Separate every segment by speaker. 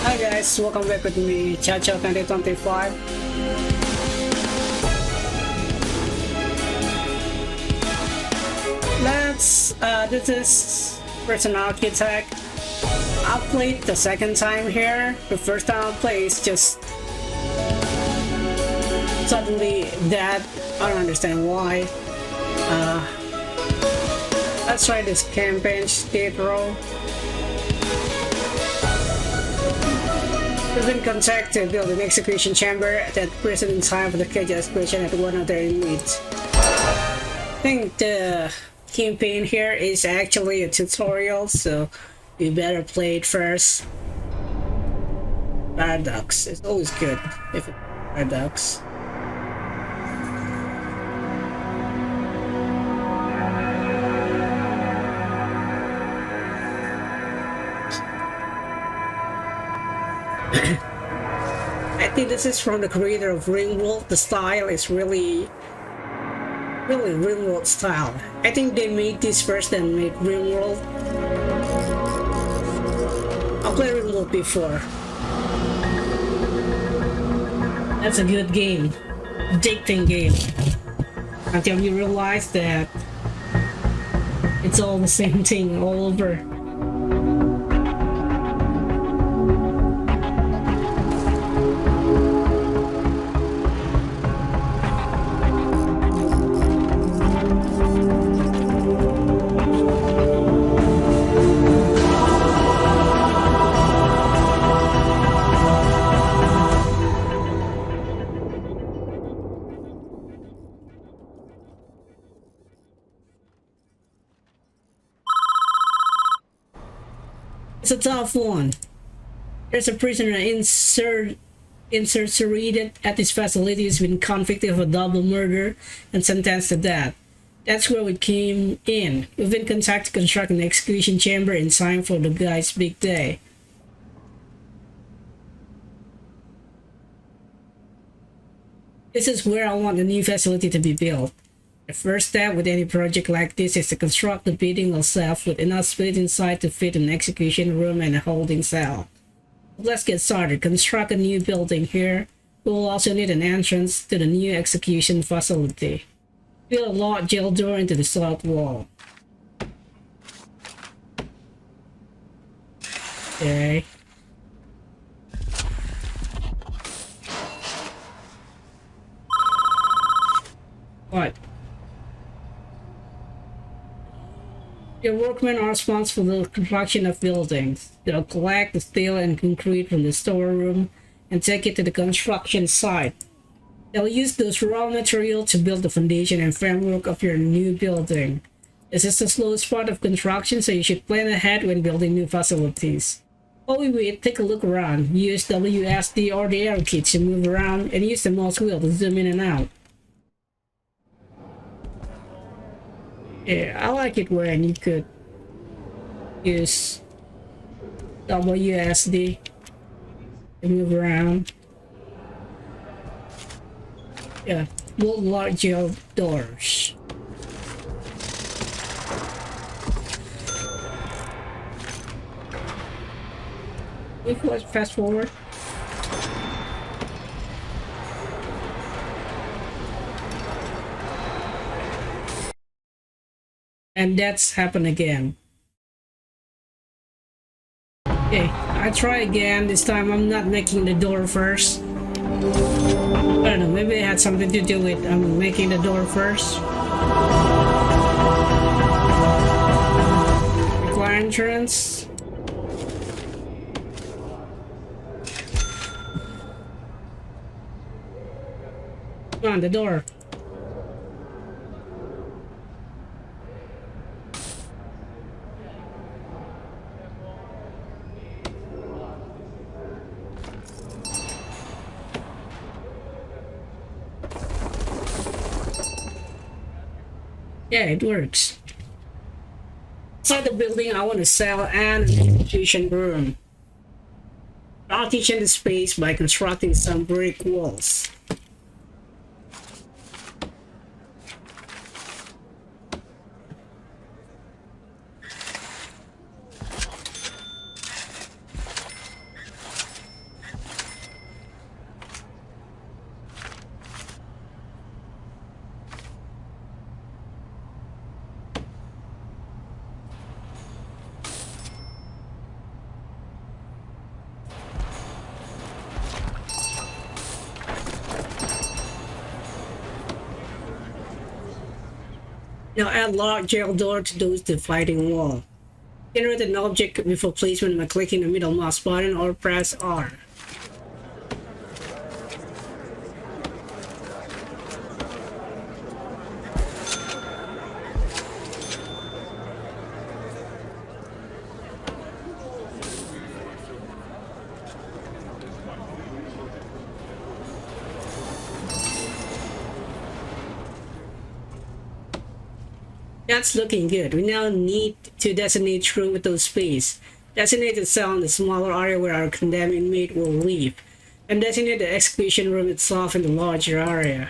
Speaker 1: Hi guys, welcome back with me, Chacho 2025. This is Person Architect. I played the second time here. The first time I played is just suddenly dead. I don't understand why. Let's try this campaign state role. We've been contacted to build an execution chamber that present in time for the cage execution at one of their inmates. I think the campaign here is actually a tutorial, so you better play it first. Paradox. It's always good if it's paradox. I think this is from the creator of Ringworld. The style is really Ringworld style. I think they made this first, then made Ringworld. I played Ringworld before. That's a good game. Addicting game. Until you realize that it's all the same thing all over. It's a tough one. There's a prisoner incarcerated at this facility who's been convicted of a double murder and sentenced to death. That's where we came in. We've been contacted to construct an execution chamber in time for the guy's big day. This is where I want the new facility to be built. The first step with any project like this is to construct the building itself with enough space inside to fit an execution room and a holding cell. Let's get started. Construct a new building here. We will also need an entrance to the new execution facility. Build a large jail door into the south wall. Okay. What? Your workmen are responsible for the construction of buildings. They'll collect the steel and concrete from the storeroom and take it to the construction site. They'll use those raw materials to build the foundation and framework of your new building. This is the slowest part of construction, so you should plan ahead when building new facilities. While we wait, take a look around. Use WSD or the arrow key to move around and use the mouse wheel to zoom in and out. Yeah, I like it when you could use WSD to move around. Yeah, build large jail doors. If we fast forward. And that's happened again. Okay, I try again. This time I'm not making the door first. I don't know, maybe it had something to do with making the door first. Require entrance. Come on, the door. Yeah, it works. Inside the building, I want to sell an execution room. Partition the space by constructing some brick walls. Now add lock jail door to those dividing wall. Generate an object before placement by clicking the middle mouse button or press R. That's looking good. We now need to designate through with those space. Designate the cell in the smaller area where our condemned inmate will live. And designate the execution room itself in the larger area.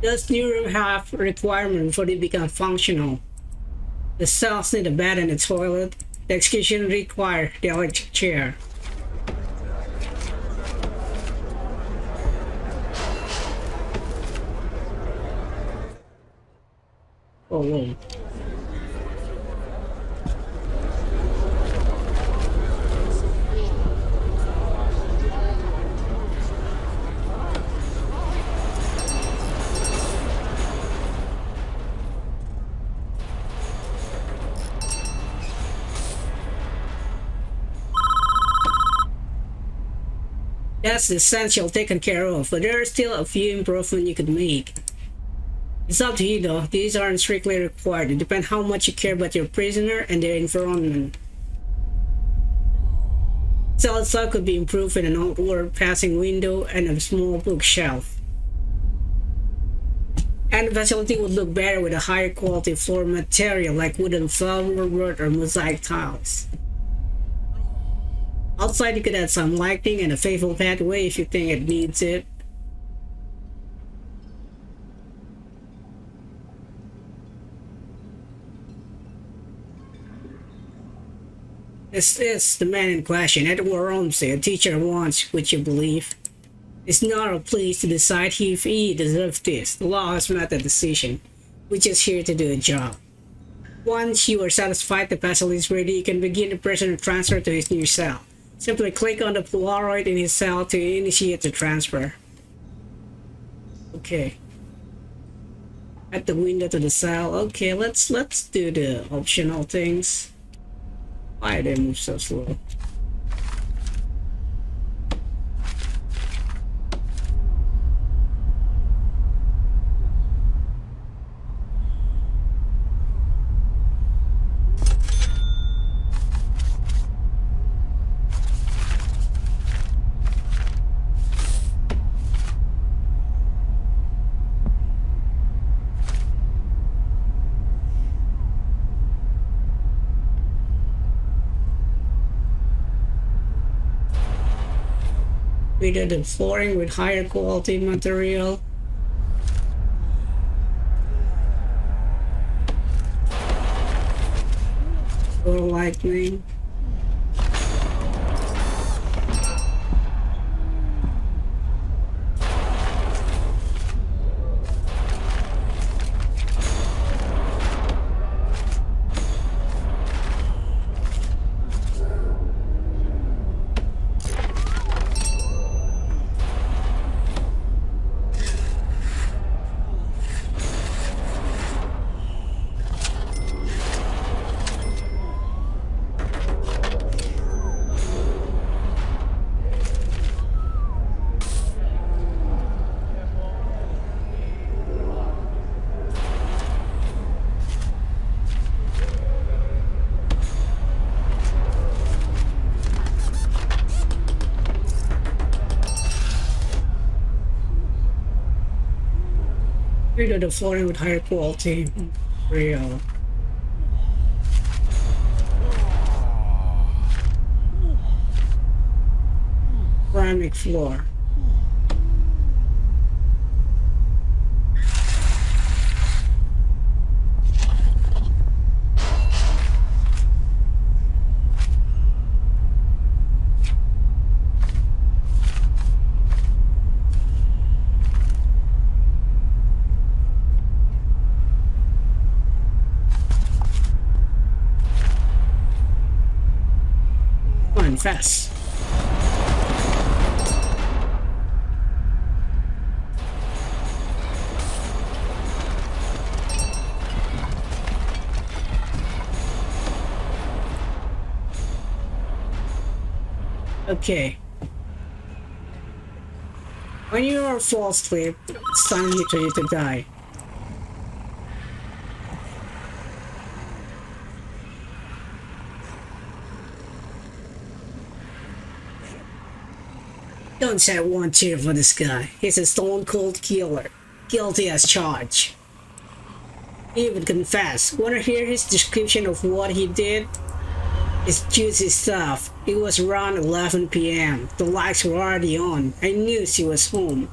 Speaker 1: Does new room have a requirement before they become functional? The cells need a bed and a toilet. The execution require the electric chair. Oh, whoa. That's essential taken care of, but there are still a few improvements you could make. It's up to you though, these aren't strictly required. It depends how much you care about your prisoner and their environment. Cell itself could be improved with an outward passing window and a small bookshelf. And the facility would look better with a higher quality floor material like wooden floorboard or mosaic tiles. Outside you could add some lighting and a faithful pathway if you think it needs it. This is the man in question, Edward Ramsey, a teacher once, would you believe? It's not our place to decide if he deserves this. The law has made the decision. We're just here to do a job. Once you are satisfied the facility is ready, you can begin the prisoner transfer to his new cell. Simply click on the Polaroid in his cell to initiate the transfer. Okay. At the window to the cell. Okay, let's do the optional things. Why they move so slow? We did the flooring with higher quality material. Or lightning. We did the flooring with higher quality material. Ceramic floor. confess. Okay. When you are fall asleep, it's time for you to die. Don't shed one tear for this guy. He's a stone cold killer. Guilty as charged. He even confessed. Wanna hear his description of what he did? It's juicy stuff. It was around 11 p.m. The lights were already on. I knew she was home.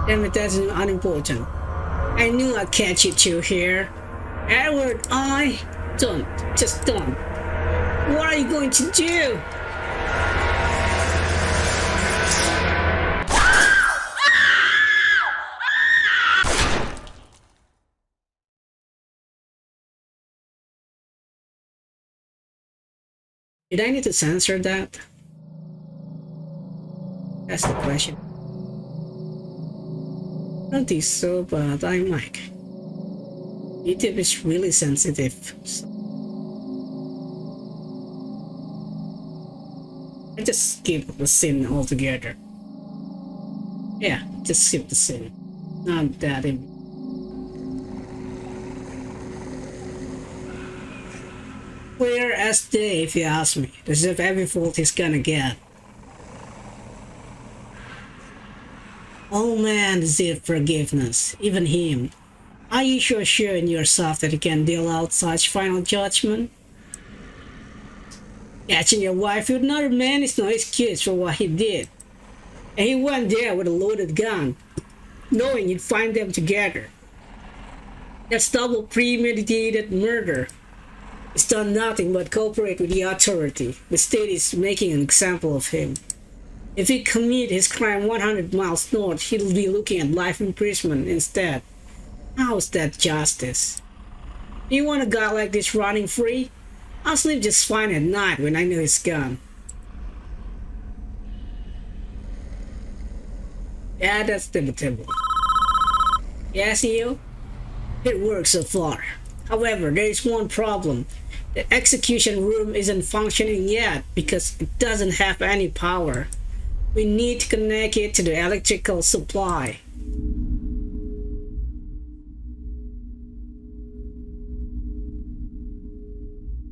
Speaker 1: Damn it, that's unimportant. I knew I'd catch you two here. Edward, don't. Just don't. What are you going to do? Did I need to censor that? That's the question. I don't think so, but I might. YouTube is really sensitive. So I just skip the scene altogether. Yeah, just skip the scene. Not that clear as day, if you ask me. As if every fault he's gonna get. Oh man, deserve forgiveness. Even him. Are you sure in yourself that you can deal out such final judgment? Catching your wife with another man is no excuse for what he did. And he went there with a loaded gun, knowing you'd find them together. That's double premeditated murder. He's done nothing but cooperate with the authority. The state is making an example of him. If he commit his crime 100 miles north, he'll be looking at life imprisonment instead. How's that justice? Do you want a guy like this running free? I'll sleep just fine at night when I know he's gone. Yeah, that's debatable. Yes, you? It works so far. However, there is one problem. The execution room isn't functioning yet because it doesn't have any power. We need to connect it to the electrical supply.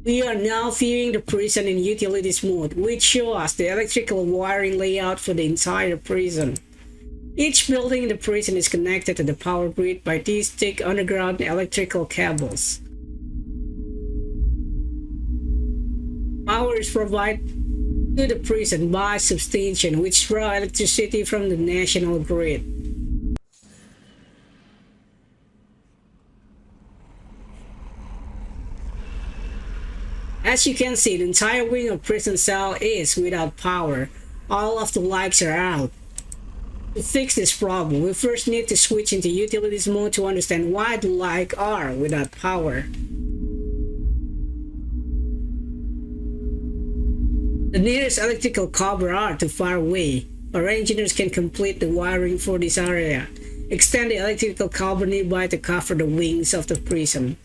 Speaker 1: We are now viewing the prison in utilities mode, which shows us the electrical wiring layout for the entire prison. Each building in the prison is connected to the power grid by these thick underground electrical cables. Power is provided to the prison by substation, which draw electricity from the national grid. As you can see, the entire wing of prison cell is without power. All of the lights are out. To fix this problem, we first need to switch into utilities mode to understand why the lights are without power. The nearest electrical cover are too far away. Our engineers can complete the wiring for this area. Extend the electrical cover nearby to cover the wings of the prison.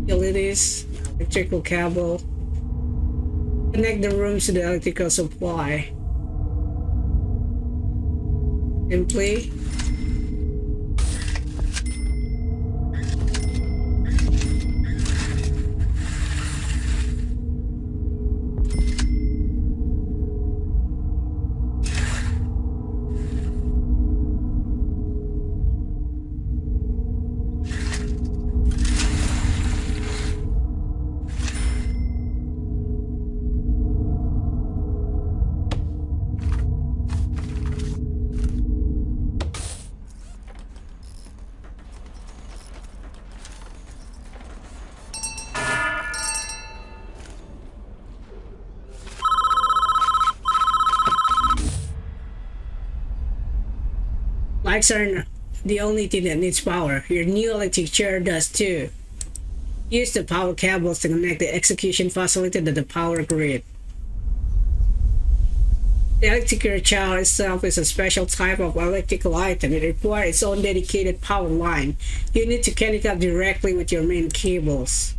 Speaker 1: Utilities, electrical cable. Connect the rooms to the electrical supply. Simply Lights aren't the only thing that needs power. Your new electric chair does too. Use the power cables to connect the execution facility to the power grid. The electric chair itself is a special type of electrical item. It requires its own dedicated power line. You need to connect up directly with your main cables.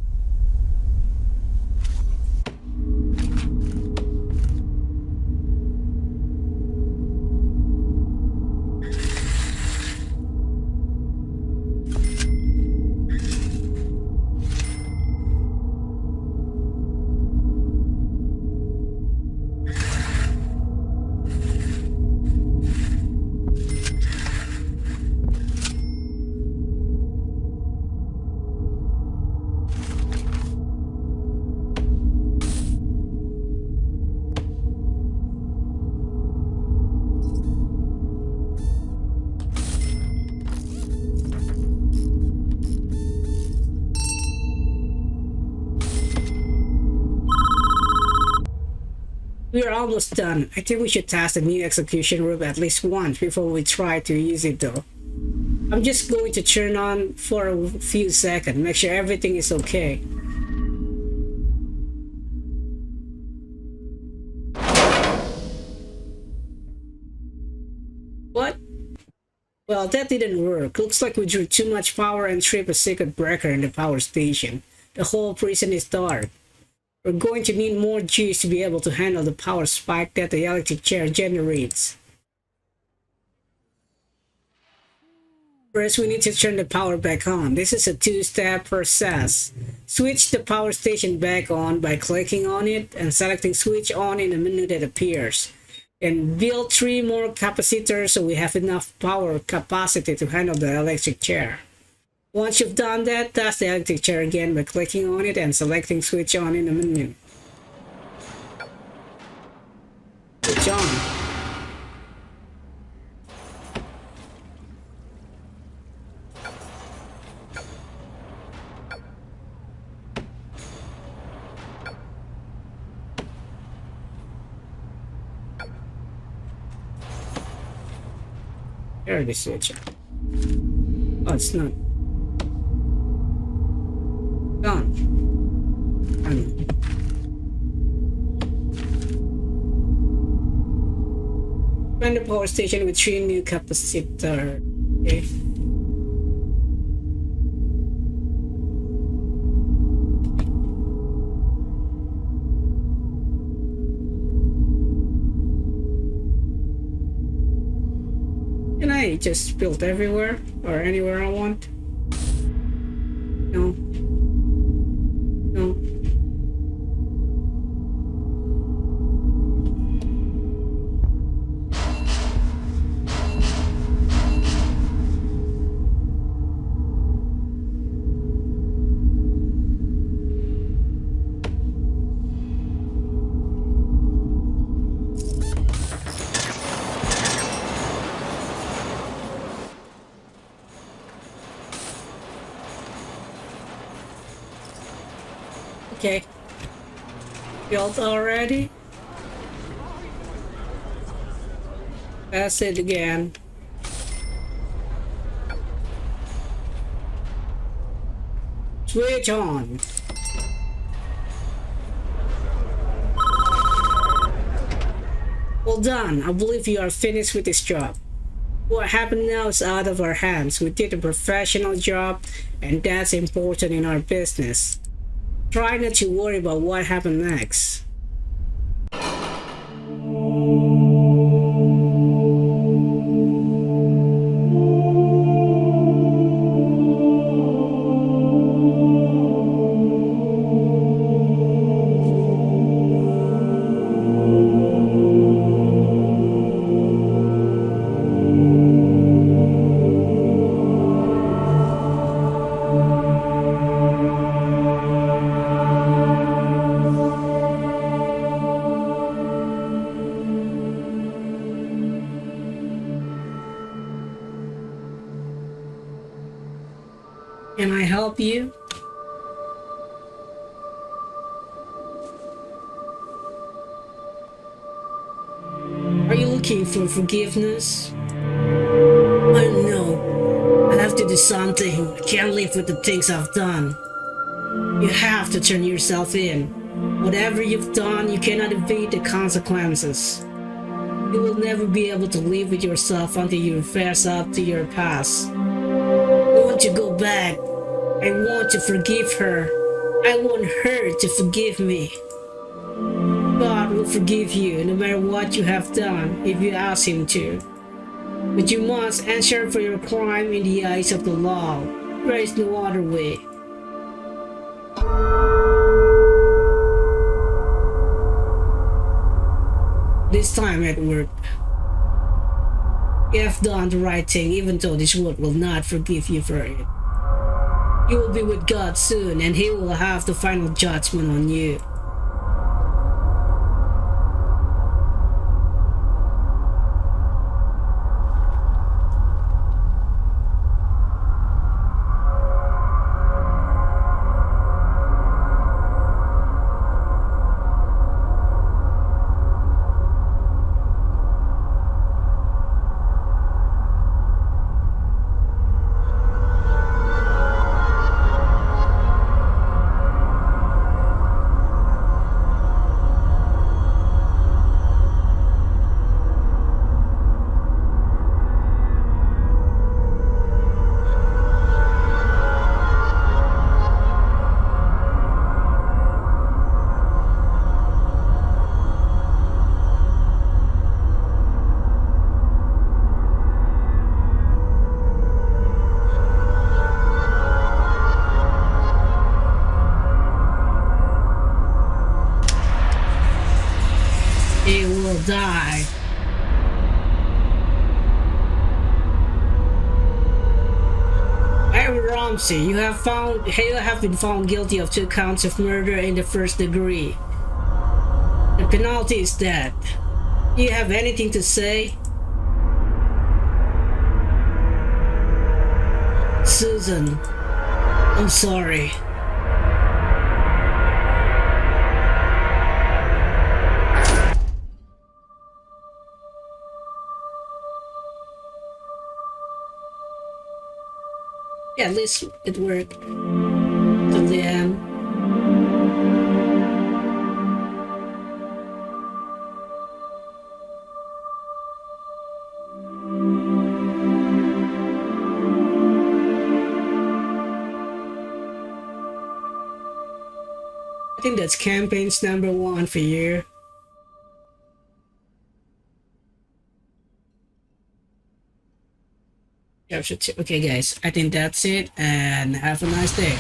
Speaker 1: We are almost done. I think we should test the new execution room at least once before we try to use it though. I'm just going to turn on for a few seconds, make sure everything is okay. What? Well, that didn't work. Looks like we drew too much power and tripped a circuit breaker in the power station. The whole prison is dark. We're going to need more juice to be able to handle the power spike that the electric chair generates. First, we need to turn the power back on. This is a two-step process. Switch the power station back on by clicking on it and selecting switch on in the menu that appears. And build 3 more capacitors so we have enough power capacity to handle the electric chair. Once you've done that, test the electric chair again by clicking on it and selecting switch on in the menu. Switch on. There it is, switch on. Oh, it's not. Done. Run the power station with 3 new capacitor. Okay. Can I just build everywhere or anywhere I want? No. No. Okay. Built already? That's it again. Switch on. Well done. I believe you are finished with this job. What happened now is out of our hands. We did a professional job, and that's important in our business. Try not to worry about what happened next. Can I help you? Are you looking for forgiveness? I me something. I can't live with the things I've done. You have to turn yourself in. Whatever you've done, you cannot evade the consequences. You will never be able to live with yourself until you fess up to your past. I want to go back. I want to forgive her. I want her to forgive me. God will forgive you no matter what you have done if you ask Him to. But you must answer for your crime in the eyes of the law. There is no other way. This time at work, you have done the right thing even though this world will not forgive you for it. You will be with God soon and He will have the final judgment on you. He will die. Aaron Ramsey, you have been found guilty of 2 counts of murder in the first degree. The penalty is death. Do you have anything to say? Susan, I'm sorry. Yeah, at least it worked till the end. I think that's campaigns number 1 for you. Yeah, okay guys, I think that's it and have a nice day.